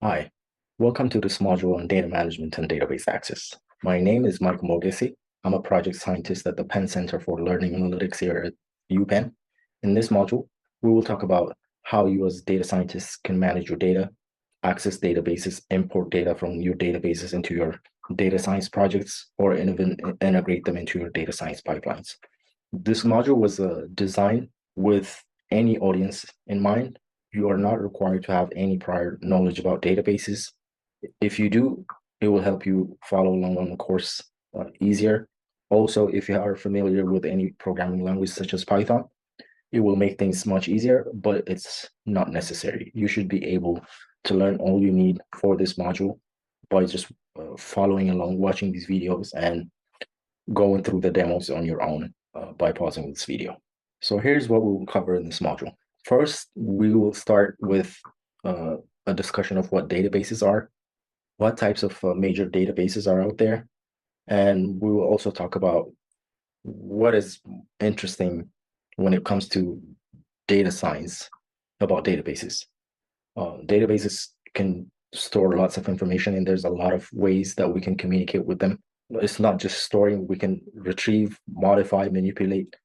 Hi, welcome to this module on data management and database access. My name is Mike Mogessie. I'm a project scientist at the Penn Center for Learning Analytics here at UPenn. In this module, we will talk about how you as data scientists can manage your data, access databases, import data from your databases into your data science projects, or even integrate them into your data science pipelines. This module was designed with any audience in mind. You are not required to have any prior knowledge about databases. If you do, it will help you follow along on the course easier. Also, if you are familiar with any programming language such as Python, it will make things much easier, but it's not necessary. You should be able to learn all you need for this module by just following along, watching these videos, and going through the demos on your own by pausing this video. So here's what we will cover in this module. First, we will start with a discussion of what databases are, what types of major databases are out there, and we will also talk about what is interesting when it comes to data science about databases. Databases can store lots of information, and there's a lot of ways that we can communicate with them. It's not just storing, we can retrieve, modify, manipulate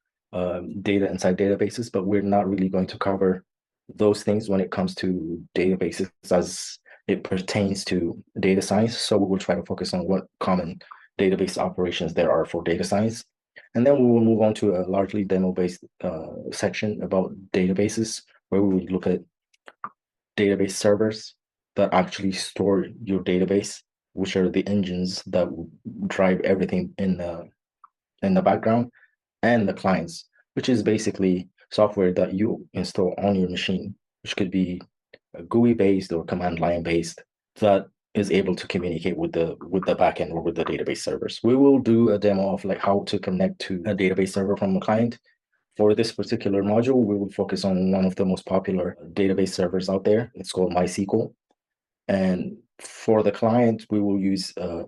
data inside databases, but we're not really going to cover those things when it comes to databases as it pertains to data science. So we will try to focus on what common database operations there are for data science. And then we will move on to a largely demo-based section about databases, where we will look at database servers that actually store your database, which are the engines that drive everything in the background, and the clients, which is basically software that you install on your machine, which could be GUI based or command line based, that is able to communicate with the backend or with the database servers. We will do a demo of like how to connect to a database server from a client. For this particular module, we will focus on one of the most popular database servers out there. It's called MySQL. And for the client, we will use a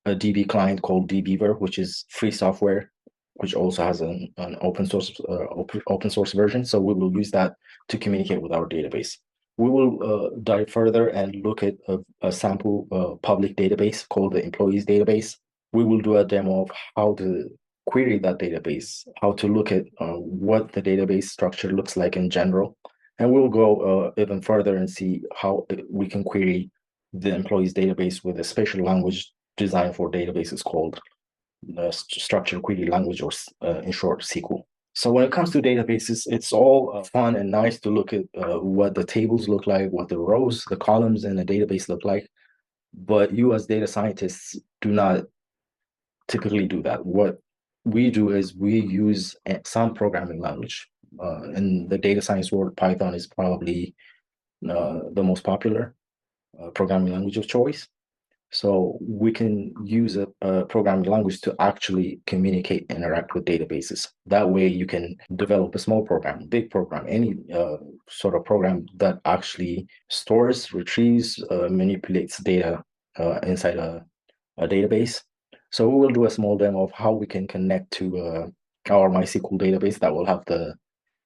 DB client called dbeaver, which is free software, which also has an open source version. So we will use that to communicate with our database. We will dive further and look at a sample public database called the employees database. We will do a demo of how to query that database, how to look at what the database structure looks like in general. And we'll go even further and see how we can query the employees database with a special language designed for databases called structured query language, or in short, SQL. So when it comes to databases, it's all fun and nice to look at what the tables look like, what the rows, the columns in a database look like. But you as data scientists do not typically do that. What we do is we use some programming language. In the data science world, Python is probably the most popular programming language of choice. So we can use a programming language to actually communicate, interact with databases. That way you can develop a small program, big program, any sort of program that actually stores, retrieves, manipulates data inside a database. So we will do a small demo of how we can connect to our MySQL database that will have the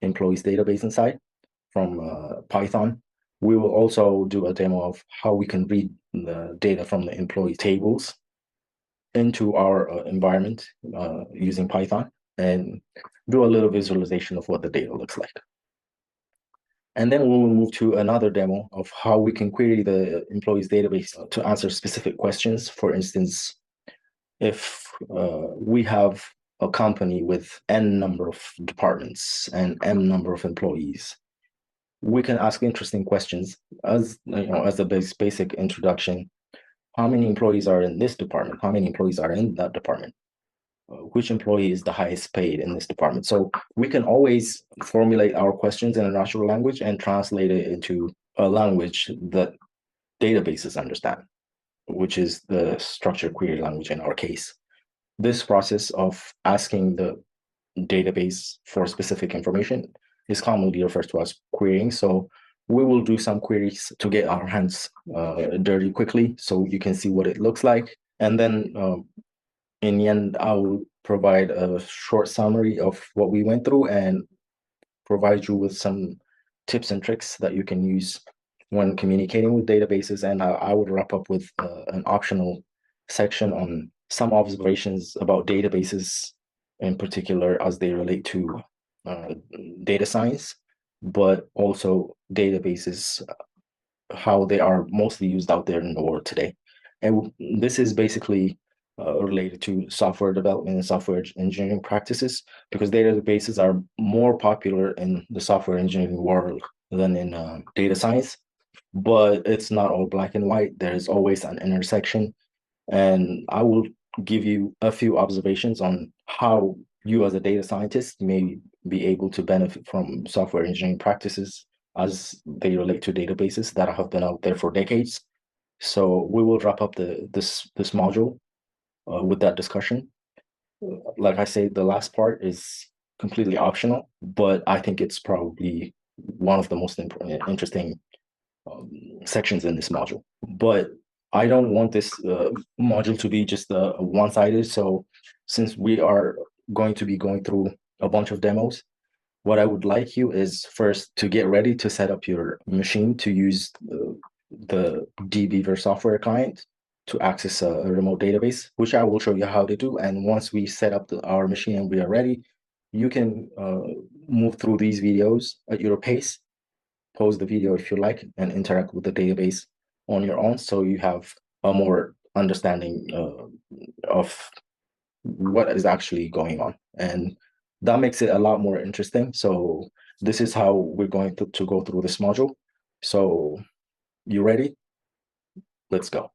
employees database inside from Python. We will also do a demo of how we can read the data from the employee tables into our environment using Python, and do a little visualization of what the data looks like. And then we will move to another demo of how we can query the employees database to answer specific questions. For instance, if we have a company with N number of departments and M number of employees, we can ask interesting questions as a basic introduction. How many employees are in this department? How many employees are in that department? Which employee is the highest paid in this department? So we can always formulate our questions in a natural language and translate it into a language that databases understand, which is the structured query language in our case. This process of asking the database for specific information is commonly referred to as querying. So we will do some queries to get our hands dirty quickly so you can see what it looks like. And then in the end, I will provide a short summary of what we went through and provide you with some tips and tricks that you can use when communicating with databases, and I would wrap up with an optional section on some observations about databases in particular as they relate to data science, but also databases, how they are mostly used out there in the world today. And this is basically related to software development and software engineering practices, because databases are more popular in the software engineering world than in data science. But it's not all black and white. There is always an intersection. And I will give you a few observations on how you as a data scientist may be able to benefit from software engineering practices as they relate to databases that have been out there for decades. So we will wrap up this module with that discussion. Like I say, the last part is completely optional, but I think it's probably one of the most interesting sections in this module. But I don't want this module to be just one-sided. So since we are going to be going through a bunch of demos, what I would like you is first to get ready to set up your machine to use the dbeaver software client to access a remote database, which I will show you how to do. And once we set up our machine and we are ready, you can move through these videos at your pace, pause the video if you like, and interact with the database on your own, so you have a more understanding of what is actually going on. And that makes it a lot more interesting. So this is how we're going to go through this module. So you ready? Let's go.